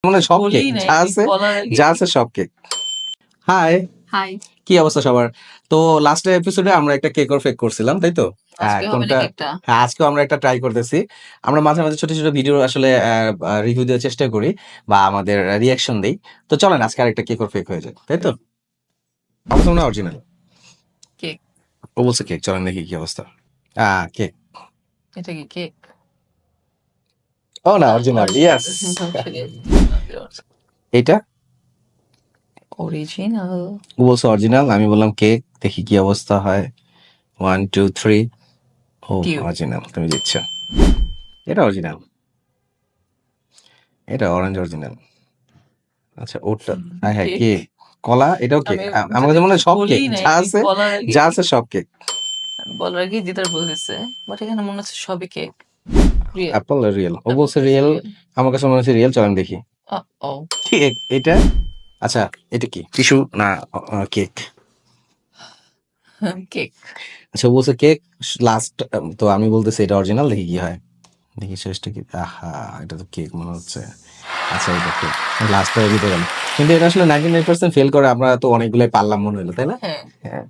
মানে সব কেক বলেই নাই যা আছে বলার আগে যা আছে সব কেক। হাই, হাই কি অবস্থা সবার? তো লাস্টের এপিসোডে আমরা একটা কেক ফেক করছিলাম, তাই তো? আজকে হবে কোনটা? নাকি একটা হ্যাঁ, আজকেও আমরা একটা ট্রাই করতেছি। আমরা মাঝে মাঝে ছোট ছোট ভিডিও আসলে রিভিউ দেওয়ার চেষ্টা করি বা আমাদের রিয়াকশন দেই। তো চলেন আজকে আরেকটা কেক ফেক হয়ে যায়, তাই তো? আমার তো মনে হয় অরিজিনাল। কেক ও বলছে কেক, চলেন দেখি কি অবস্থা। কেক। এটা কি কেক ও না, অরিজিনাল, ইয়েস। এইটা অরিজিনাল ও বলছে অরিজিনাল, আমি বললাম কেক, দেখি কি অবস্থা হয়। 1 2 3। ও ডিউ অরিজিনাল, তুমি দিচ্ছ। এটা অরিজিনাল, এটা অরেঞ্জ অরিজিনাল। আচ্ছা ওটা, হ্যাঁ হ্যাঁ, কেক কেক। কলা, এটাও কেক। আমি আমার কাছে মনে হয় সব কেক বলেই নাই যা আছে বলার আগে যা আছে সব কেক। বলার আগে দিদার বলতেছে বাট এখানে মনে হচ্ছে সবই কেক রিয়েল অ্যাপল রিয়েল, ও বলছে রিয়েল, আমার কাছে মনে হচ্ছে রিয়েল, চলেন দেখি। ও কেক এটা। আচ্ছা, এটা কি টিস্যু না কেক? কেক আচ্ছা ও বলছে কেক লাস্ট, তো আমি বলতেছি এটা অরিজিনাল, দেখি কি হয়। দেখি শেষটা কি, আহা এটা তো কেক মনে হচ্ছে। আচ্ছা এটা কেক, লাস্টটা দিতে গেল। কিন্তু এটা আসলে 99% ফেল করে, আমরা তো অনেকগুলাই পারলাম মনে হলো, তাই না? হ্যাঁ হ্যাঁ।